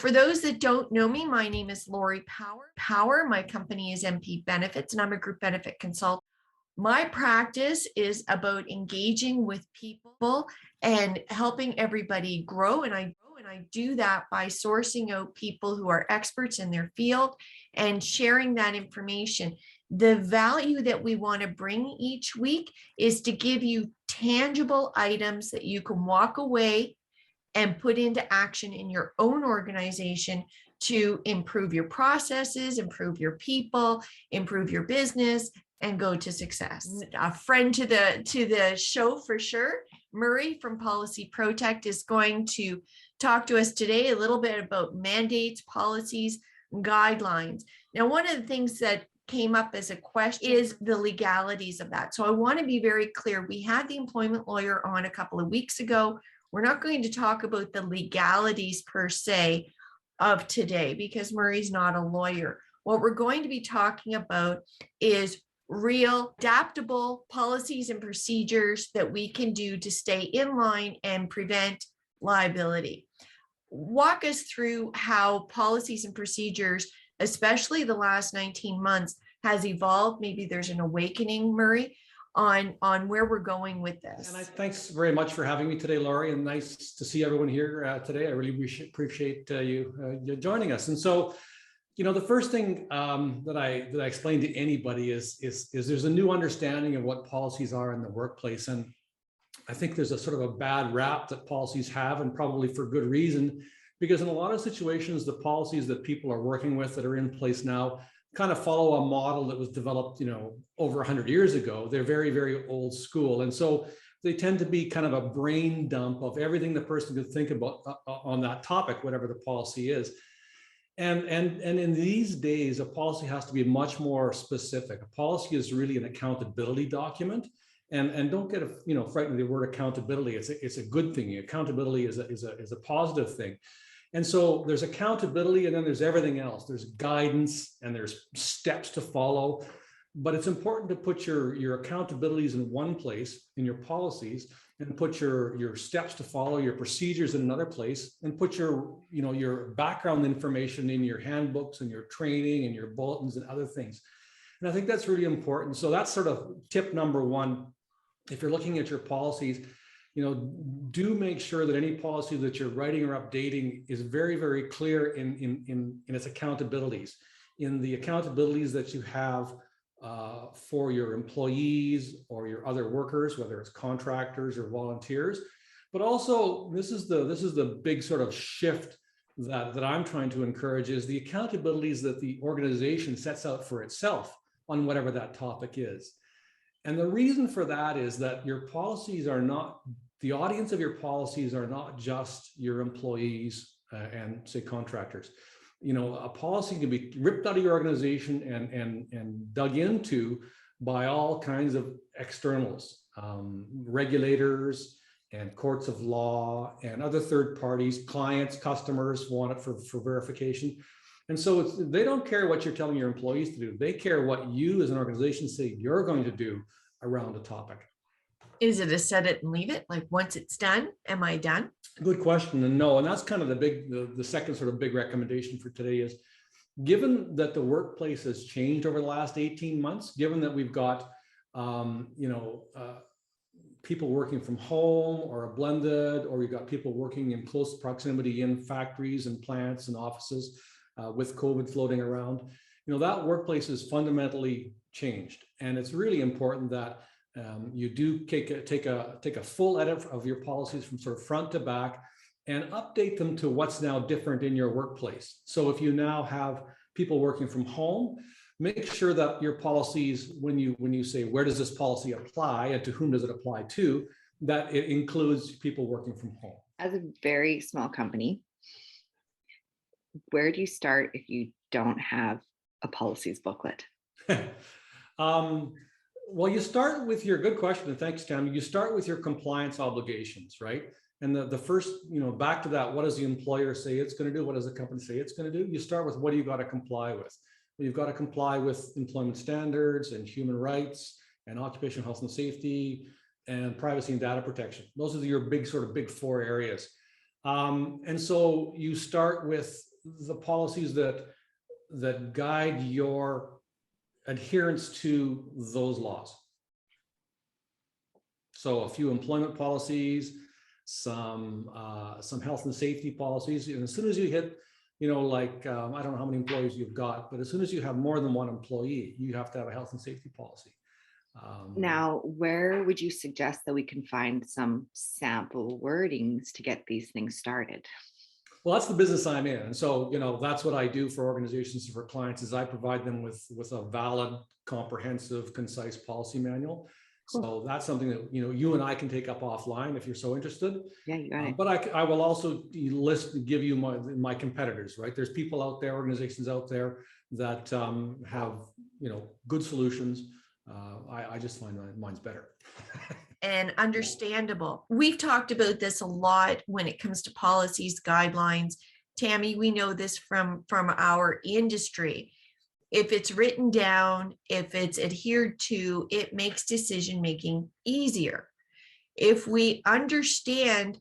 For those that don't know me, my name is Lori Power. My company is MP Benefits, and I'm a group benefit consultant. My practice is about engaging with people and helping everybody grow. And I do that by sourcing out people who are experts in their field and sharing that information. The value that we want to bring each week is to give you tangible items that you can walk away and put into action in your own organization to improve your processes, improve your people, improve your business, and go to success. A friend to the show for sure, Murray from Policy PROTEC, is going to talk to us today a little bit about mandates, policies, guidelines. Now, one of the things that came up as a question is the legalities of that. So I want to be very clear. We had the employment lawyer on a couple of weeks ago. We're not going to talk about the legalities per se of today because Murray's not a lawyer. What we're going to be talking about is real adaptable policies and procedures that we can do to stay in line and prevent liability. Walk us through how policies and procedures, especially the last 19 months, has evolved. Maybe there's an awakening, Murray, on where we're going with this. And thanks very much for having me today, Laurie, and nice to see everyone here today. I really appreciate you joining us. And so, you know, the first thing that I explain to anybody is there's a new understanding of what policies are in the workplace. And I think there's a sort of a bad rap that policies have, and probably for good reason, because in a lot of situations, the policies that people are working with that are in place now kind of follow a model that was developed, you know, over 100 years ago. They're very, very old school. And so they tend to be kind of a brain dump of everything the person could think about on that topic, whatever the policy is. And in these days, a policy has to be much more specific. A policy is really an accountability document. And don't get frightened with the word accountability. It's a good thing. Accountability is a positive thing. And so there's accountability, and then there's everything else. There's guidance and there's steps to follow. But it's important to put your accountabilities in one place in your policies, and put your steps to follow, your procedures in another place, and put your background information in your handbooks and your training and your bulletins and other things. And I think that's really important. So that's sort of tip number one. If you're looking at your policies, do make sure that any policy that you're writing or updating is very, very clear in its accountabilities, in the accountabilities that you have for your employees or your other workers, whether it's contractors or volunteers. But also, this is the big sort of shift that I'm trying to encourage, is the accountabilities that the organization sets out for itself on whatever that topic is. And the reason for that is that your policies are not, the audience of your policies are not just your employees and say contractors. A policy can be ripped out of your organization and dug into by all kinds of externals, regulators and courts of law and other third parties. Clients, customers want it for verification. And so they don't care what you're telling your employees to do. They care what you as an organization say you're going to do around a topic. Is it a set it and leave it? Like, once it's done, am I done? Good question. And no, and that's kind of the second sort of big recommendation for today is, given that the workplace has changed over the last 18 months, given that we've got, people working from home or a blended, or we've got people working in close proximity in factories and plants and offices, with COVID floating around, that workplace has fundamentally changed. And it's really important that you do take a full edit of your policies from sort of front to back and update them to what's now different in your workplace. So if you now have people working from home, make sure that your policies, when you say, where does this policy apply and to whom does it apply to, that it includes people working from home. As a very small company, where do you start if you don't have a policies booklet? Well, you start with your, good question, and thanks, Tammy. You start with your compliance obligations, right? And the first, back to that, what does the employer say it's going to do? What does the company say it's going to do? You start with, what do you got to comply with? Well, you've got to comply with employment standards and human rights and occupational health and safety and privacy and data protection. Those are your big four areas. And so you start with the policies that guide your adherence to those laws. So a few employment policies, some health and safety policies. And as soon as you hit, like, I don't know how many employees you've got, but as soon as you have more than one employee, you have to have a health and safety policy. Now, where would you suggest that we can find some sample wordings to get these things started? Well, that's the business I'm in. And so, that's what I do for organizations and for clients is I provide them with a valid, comprehensive, concise policy manual. Cool. So that's something that, you and I can take up offline if you're so interested. Yeah, you got it. But I will also give you my competitors, right? There's people out there, organizations out there that have, good solutions. I just find mine's better. And understandable. We've talked about this a lot when it comes to policies, guidelines. Tammy, we know this from our industry. If it's written down, if it's adhered to, it makes decision-making easier. If we understand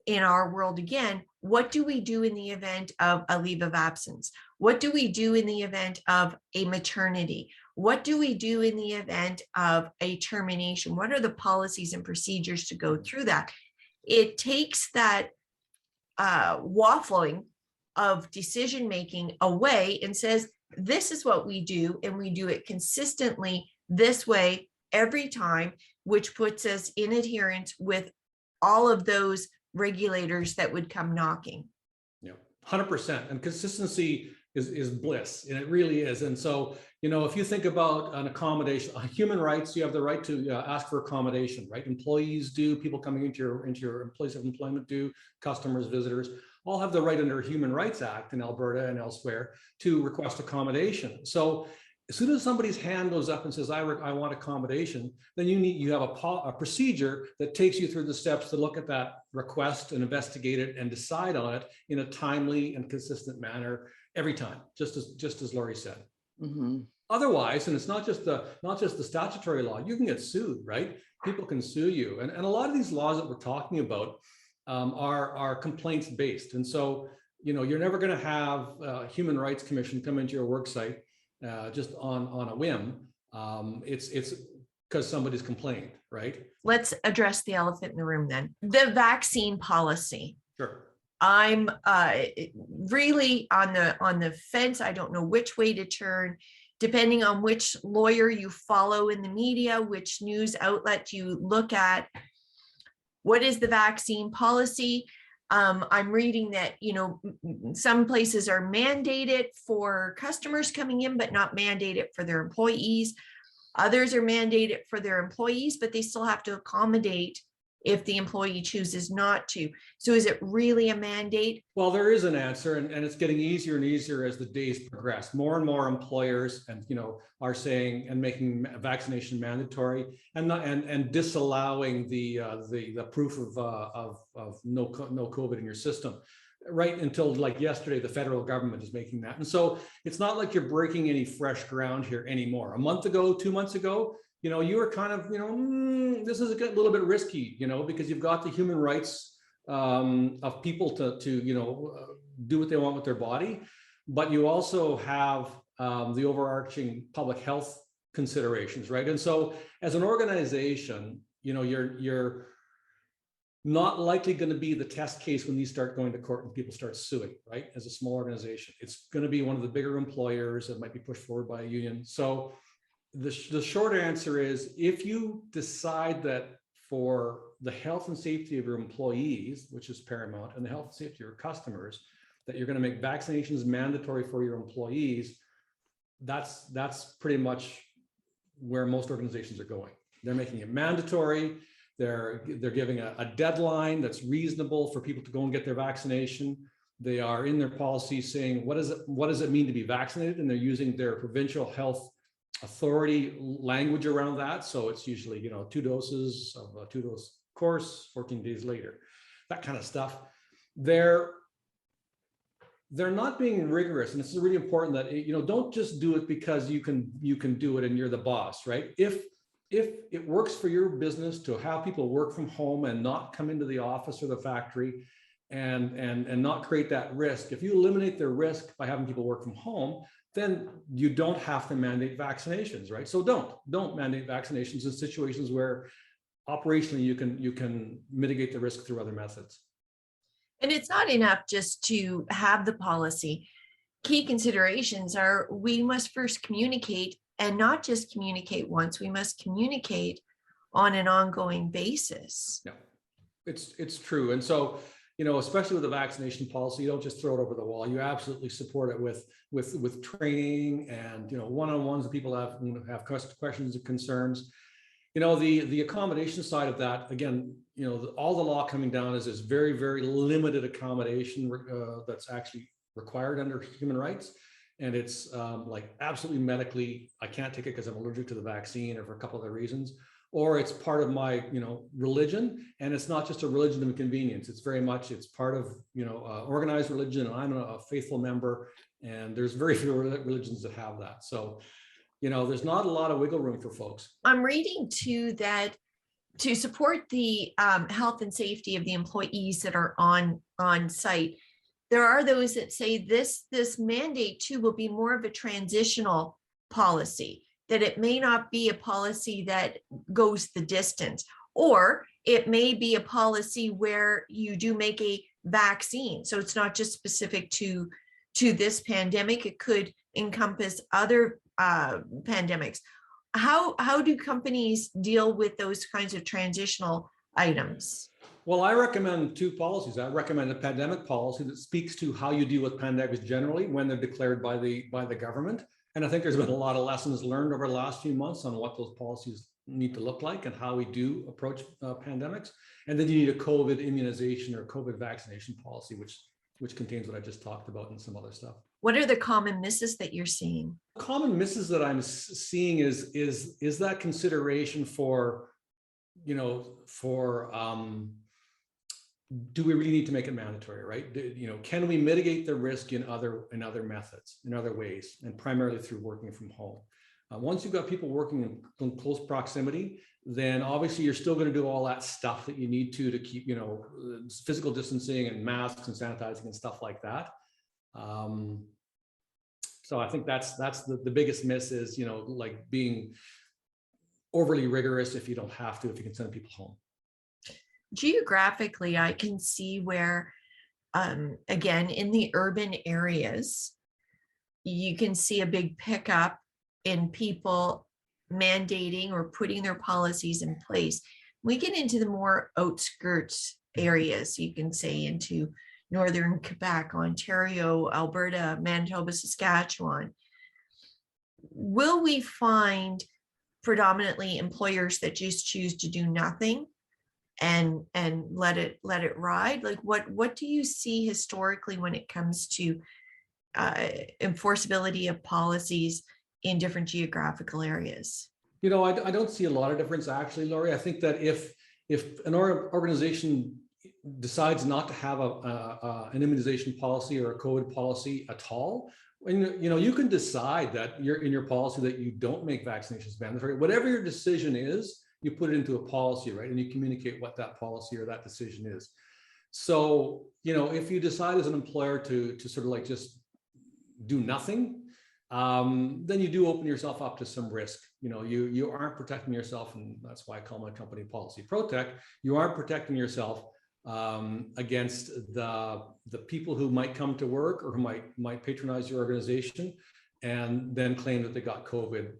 in our world, again, what do we do in the event of a leave of absence? What do we do in the event of a maternity? What do we do in the event of a termination? What are the policies and procedures to go through that? It takes that waffling of decision-making away and says, this is what we do, and we do it consistently this way every time, which puts us in adherence with all of those regulators that would come knocking. Yeah, 100%. And consistency is bliss, and it really is. And so, if you think about an accommodation, human rights, you have the right to ask for accommodation, right? Employees do, people coming into your place of employment do, customers, visitors, all have the right under Human Rights Act in Alberta and elsewhere to request accommodation. So as soon as somebody's hand goes up and says, I want accommodation, then you have a procedure that takes you through the steps to look at that request and investigate it and decide on it in a timely and consistent manner every time, just as Laurie said. Mm-hmm. Otherwise, and it's not just the statutory law, you can get sued, right? People can sue you. And a lot of these laws that we're talking about are complaints based. And so, you're never going to have a Human Rights Commission come into your work site just on a whim. It's because somebody's complained, right? Let's address the elephant in the room then. The vaccine policy. Sure. I'm really on the fence. I don't know which way to turn, depending on which lawyer you follow in the media, which news outlet you look at. What is the vaccine policy? I'm reading that, some places are mandated for customers coming in, but not mandated for their employees. Others are mandated for their employees, but they still have to accommodate if the employee chooses not to. So is it really a mandate? Well, there is an answer, and it's getting easier and easier as the days progress. More and more employers are saying and making vaccination mandatory and disallowing the proof of no COVID in your system. Right until like yesterday, the federal government is making that. And so it's not like you're breaking any fresh ground here anymore. A month ago, 2 months ago, you were kind of, this is a little bit risky, because you've got the human rights of people to do what they want with their body, but you also have the overarching public health considerations, right? And so as an organization, you're not likely going to be the test case when these start going to court and people start suing, right? As a small organization, it's going to be one of the bigger employers that might be pushed forward by a union. So the short answer is, if you decide that for the health and safety of your employees, which is paramount, and the health and safety of your customers, that you're going to make vaccinations mandatory for your employees, that's pretty much where most organizations are going. They're making it mandatory. They're giving a deadline that's reasonable for people to go and get their vaccination. They are in their policy saying, what does it mean to be vaccinated? And they're using their provincial health authority language around that. So it's usually, 2 doses of a 2-dose course, 14 days later, that kind of stuff. They're not being rigorous. And it's really important that, don't just do it because you can do it and you're the boss, right? If it works for your business to have people work from home and not come into the office or the factory, and not create that risk. If you eliminate the risk by having people work from home, then you don't have to mandate vaccinations, right? So don't mandate vaccinations in situations where operationally you can mitigate the risk through other methods. And it's not enough just to have the policy. Key considerations are we must first communicate, and not just communicate once, we must communicate on an ongoing basis. Yeah, it's true. And so, especially with the vaccination policy, you don't just throw it over the wall. You absolutely support it with training and, one-on-ones that people have questions and concerns. The accommodation side of that, again, all the law coming down is this very, very limited accommodation that's actually required under human rights. And it's like absolutely medically, I can't take it because I'm allergic to the vaccine or for a couple other reasons, or it's part of my, religion. And it's not just a religion of convenience. It's very much, it's part of, organized religion. And I'm a faithful member, and there's very few religions that have that. So, there's not a lot of wiggle room for folks. I'm reading too that to support the health and safety of the employees that are on site, there are those that say this mandate too will be more of a transitional policy, that it may not be a policy that goes the distance, or it may be a policy where you do make a vaccine. So it's not just specific to this pandemic, it could encompass other pandemics. How do companies deal with those kinds of transitional items? Well, I recommend two policies. I recommend a pandemic policy that speaks to how you deal with pandemics generally when they're declared by the government. And I think there's been a lot of lessons learned over the last few months on what those policies need to look like and how we do approach pandemics. And then you need a COVID immunization or COVID vaccination policy, which contains what I just talked about and some other stuff. What are the common misses that you're seeing? Common misses that I'm seeing is that consideration for, do we really need to make it mandatory, right? Can we mitigate the risk in other methods, in other ways, and primarily through working from home? Once you've got people working in close proximity, then obviously you're still going to do all that stuff that you need to keep, physical distancing and masks and sanitizing and stuff like that. So I think that's the biggest miss is, like being overly rigorous if you don't have to, if you can send people home. Geographically, I can see where, again, in the urban areas, you can see a big pickup in people mandating or putting their policies in place. We get into the more outskirts areas, you can say into Northern Quebec, Ontario, Alberta, Manitoba, Saskatchewan. Will we find predominantly employers that just choose to do nothing and let it ride? Like what do you see historically when it comes to enforceability of policies in different geographical areas? I don't see a lot of difference actually, Laurie. I think that if an organization decides not to have an immunization policy or a COVID policy at all, you can decide that you're in your policy that you don't make vaccinations mandatory. Whatever your decision is, you put it into a policy, right? And you communicate what that policy or that decision is. So, if you decide as an employer to sort of like just do nothing, then you do open yourself up to some risk. You aren't protecting yourself, and that's why I call my company policy PROTEC. You aren't protecting yourself against the people who might come to work or who might patronize your organization and then claim that they got COVID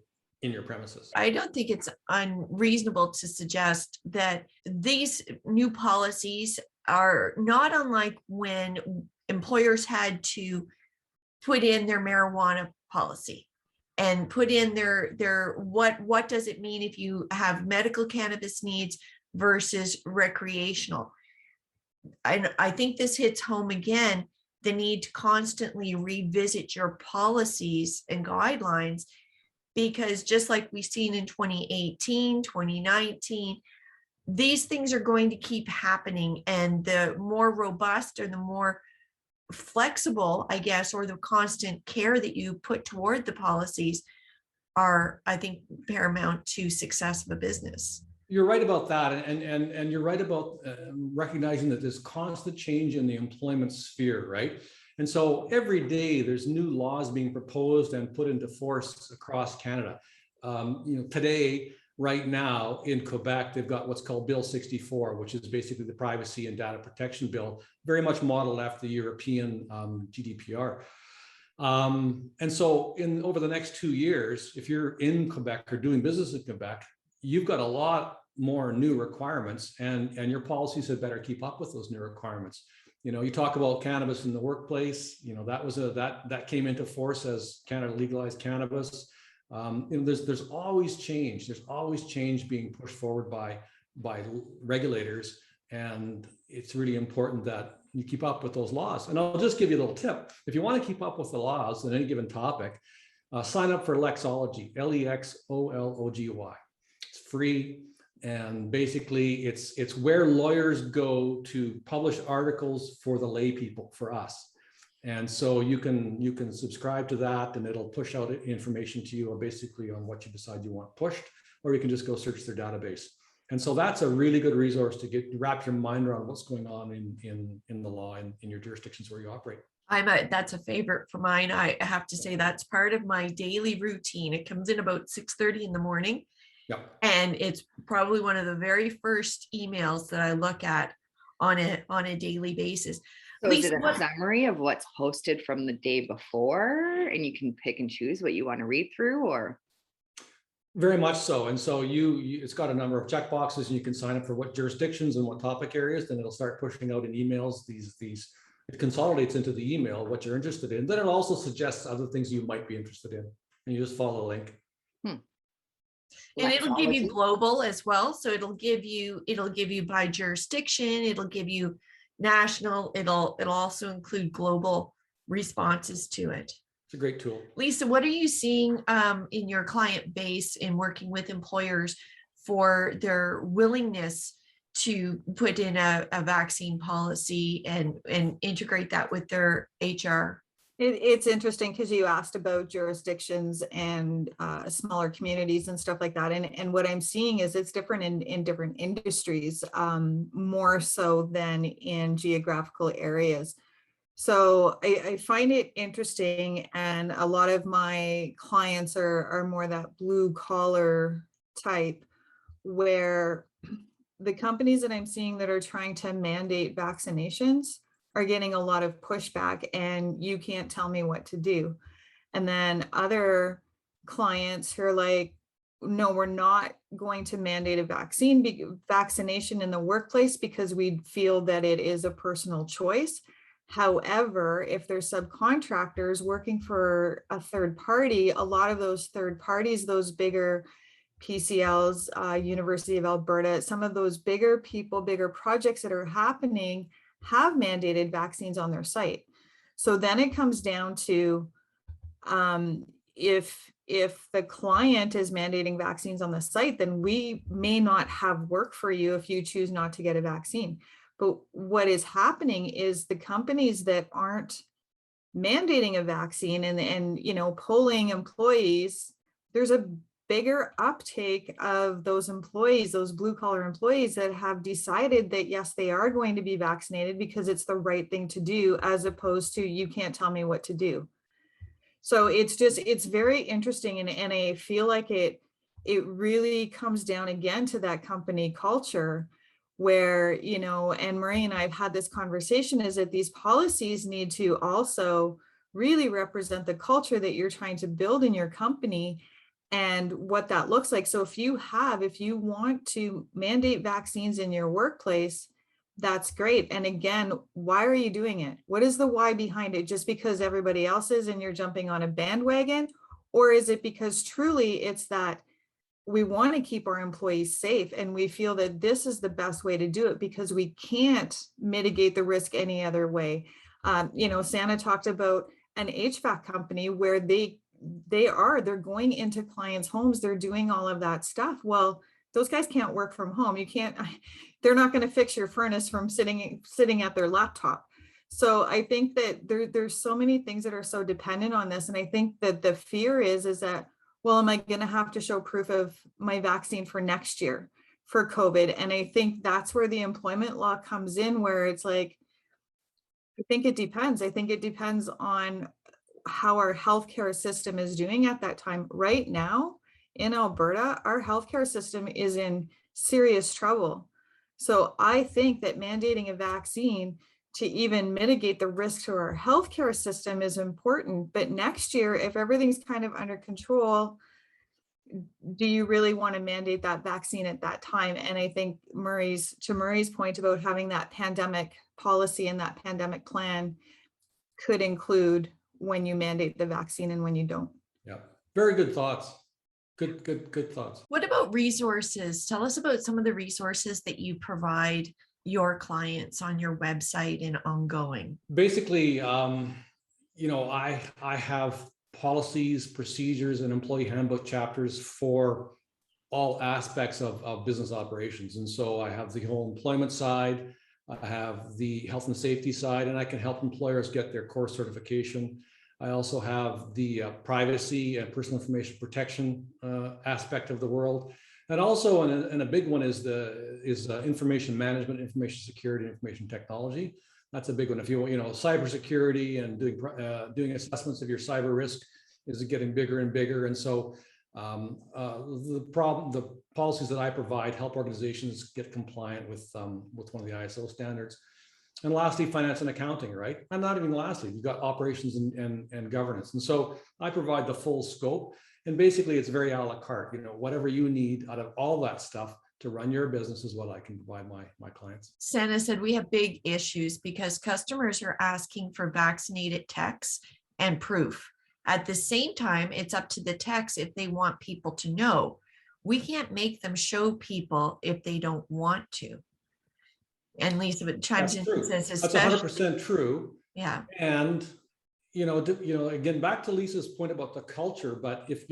in your premises. I don't think it's unreasonable to suggest that these new policies are not unlike when employers had to put in their marijuana policy and put in their what does it mean if you have medical cannabis needs versus recreational. I think this hits home again, the need to constantly revisit your policies and guidelines, because just like we've seen in 2018, 2019, these things are going to keep happening. And the more robust or the more flexible, I guess, or the constant care that you put toward the policies are, I think, paramount to success of a business. You're right about that, and you're right about recognizing that there's constant change in the employment sphere, right? And so every day there's new laws being proposed and put into force across Canada. Today, right now in Quebec, they've got what's called Bill 64, which is basically the Privacy and Data Protection Bill, very much modeled after the European GDPR. And so over the next 2 years, if you're in Quebec or doing business in Quebec, you've got a lot more new requirements, and your policies had better keep up with those new requirements. You talk about cannabis in the workplace. That came into force as Canada legalized cannabis. There's always change. There's always change being pushed forward by regulators, and it's really important that you keep up with those laws. And I'll just give you a little tip: if you want to keep up with the laws on any given topic, sign up for Lexology, Lexology. It's free, and basically it's where lawyers go to publish articles for the lay people, for us. And so you can subscribe to that, and it'll push out information to you, or basically on what you decide you want pushed, or you can just go search their database. And so that's a really good resource to wrap your mind around what's going on in the law in your jurisdictions where you operate. That's a favorite for mine. I have to say that's part of my daily routine. It comes in about 6:30 in the morning. Yep. And it's probably one of the very first emails that I look at on a daily basis. So is it a summary of what's posted from the day before, and you can pick and choose what you want to read through, or? Very much so. And so it's got a number of check boxes, and you can sign up for what jurisdictions and what topic areas. Then it'll start pushing out in emails it consolidates into the email what you're interested in. Then it also suggests other things you might be interested in, and you just follow the link. And it'll give you global as well. So it'll give you by jurisdiction, it'll give you national, it'll also include global responses to it. It's a great tool. Lisa, what are you seeing in your client base in working with employers for their willingness to put in a vaccine policy and integrate that with their HR? It's interesting because you asked about jurisdictions and smaller communities and stuff like that. And what I'm seeing is it's different in different industries, more so than in geographical areas. So I find it interesting. And a lot of my clients are more that blue collar type, where the companies that I'm seeing that are trying to mandate vaccinations are getting a lot of pushback, and you can't tell me what to do. And then other clients who are like, no, we're not going to mandate a vaccination in the workplace because we feel that it is a personal choice. However, if there's subcontractors working for a third party, a lot of those third parties, those bigger PCLs, University of Alberta, some of those bigger projects that are happening have mandated vaccines on their site. So then it comes down to if the client is mandating vaccines on the site, then we may not have work for you if you choose not to get a vaccine. But what is happening is the companies that aren't mandating a vaccine and polling employees, there's a bigger uptake of those employees, those blue collar employees that have decided that, yes, they are going to be vaccinated because it's the right thing to do, as opposed to you can't tell me what to do. So it's very interesting. And I feel like it really comes down again to that company culture where, and Marie and I have had this conversation, is that these policies need to also really represent the culture that you're trying to build in your company and what that looks like. So if you want to mandate vaccines in your workplace, that's great. And again, why are you doing it? What is the why behind it? Just because everybody else is and you're jumping on a bandwagon? Or is it because truly it's that we want to keep our employees safe and we feel that this is the best way to do it because we can't mitigate the risk any other way? Santa talked about an HVAC company where they're going into clients' homes, they're doing all of that stuff. Well, those guys can't work from home. They're not going to fix your furnace from sitting at their laptop. So I think that there's so many things that are so dependent on this. And I think that the fear is that, well, am I going to have to show proof of my vaccine for next year? for COVID. And I think that's where the employment law comes in, where it's like, I think it depends. I think it depends on how our healthcare system is doing at that time. Right now in Alberta, our healthcare system is in serious trouble. So I think that mandating a vaccine to even mitigate the risk to our healthcare system is important. But next year, if everything's kind of under control, do you really want to mandate that vaccine at that time? And I think Murray's point about having that pandemic policy and that pandemic plan could include when you mandate the vaccine and when you don't. Yeah, very good thoughts. Good thoughts. What about resources? Tell us about some of the resources that you provide your clients on your website and ongoing. Basically, I have policies, procedures, and employee handbook chapters for all aspects of business operations. And so I have the whole employment side, I have the health and safety side, and I can help employers get their core certification. I also have the privacy and personal information protection aspect of the world. And also, and a big one is information management, information security, information technology. That's a big one. If you cybersecurity and doing assessments of your cyber risk is getting bigger and bigger. And so the policies that I provide help organizations get compliant with one of the ISO standards. And lastly, finance and accounting, right? And not even lastly, you've got operations and governance. And so I provide the full scope. And basically, it's very a la carte. Whatever you need out of all that stuff to run your business is what I can provide my clients. Santa said we have big issues because customers are asking for vaccinated techs and proof. At the same time, it's up to the techs if they want people to know. We can't make them show people if they don't want to. And Lisa chimes in and says, that's 100% true. Yeah. And again, back to Lisa's point about the culture, but if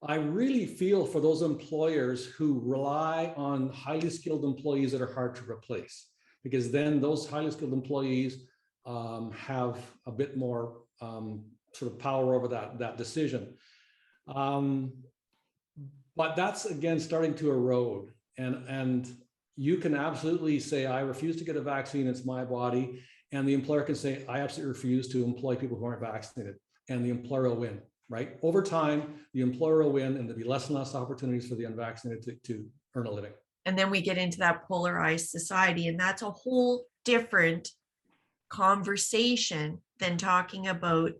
I really feel for those employers who rely on highly skilled employees that are hard to replace, because then those highly skilled employees have a bit more sort of power over that decision. But that's, again, starting to erode. And you can absolutely say, I refuse to get a vaccine, it's my body. And the employer can say, I absolutely refuse to employ people who aren't vaccinated. And the employer will win, right? Over time, the employer will win, and there'll be less and less opportunities for the unvaccinated to earn a living. And then we get into that polarized society, and that's a whole different conversation than talking about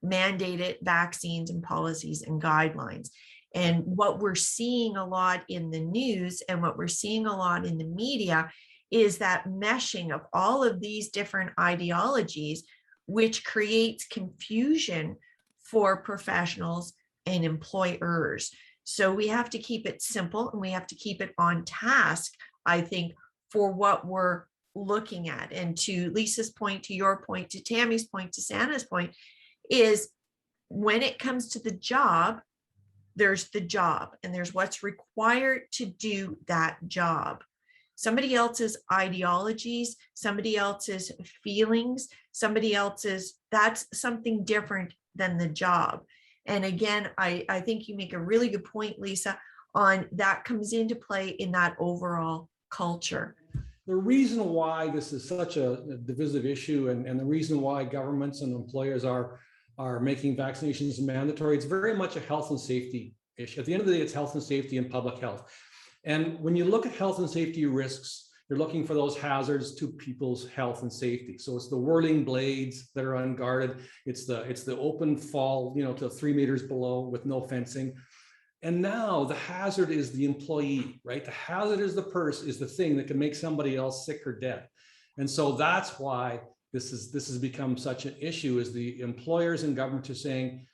mandated vaccines and policies and guidelines. And what we're seeing a lot in the news and what we're seeing a lot in the media is that meshing of all of these different ideologies, which creates confusion for professionals and employers. So we have to keep it simple and we have to keep it on task, I think, for what we're looking at. And to Lisa's point, to your point, to Tammy's point, to Santa's point, is when it comes to the job, there's the job and there's what's required to do that job. Somebody else's ideologies, somebody else's feelings, somebody else's, that's something different than the job. And again, I think you make a really good point, Lisa, on that comes into play in that overall culture. The reason why this is such a divisive issue and the reason why governments and employers are making vaccinations mandatory, it's very much a health and safety issue. At the end of the day, it's health and safety and public health. And when you look at health and safety risks, you're looking for those hazards to people's health and safety. So it's the whirling blades that are unguarded. It's the open fall, to 3 meters below with no fencing. And now the hazard is the employee, right? The hazard is the thing that can make somebody else sick or dead. And so that's why this has become such an issue, is the employers and governments are saying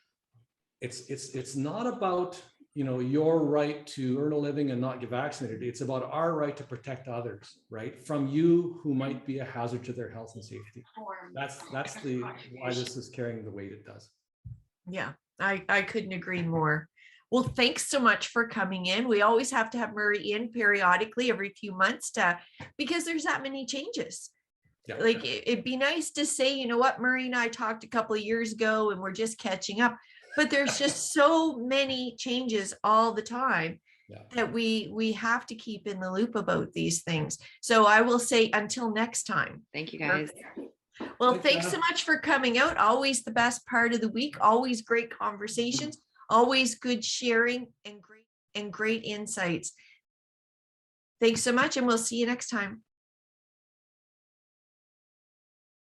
it's not about your right to earn a living and not get vaccinated. It's about our right to protect others, right, from you who might be a hazard to their health and safety. That's why this is carrying the weight it does. Yeah, I couldn't agree more. Well, thanks so much for coming in. We always have to have Murray in periodically every few months because there's that many changes. Yeah. Like it'd be nice to say, you know what, Murray and I talked a couple of years ago and we're just catching up, but there's just so many changes all the time. that we have to keep in the loop about these things. So I will say until next time. Thank you, guys. Well, Thanks, thanks Anna. so much for coming out. Always the best part of the week. Always great conversations. Always good sharing and great insights. Thanks so much, and we'll see you next time.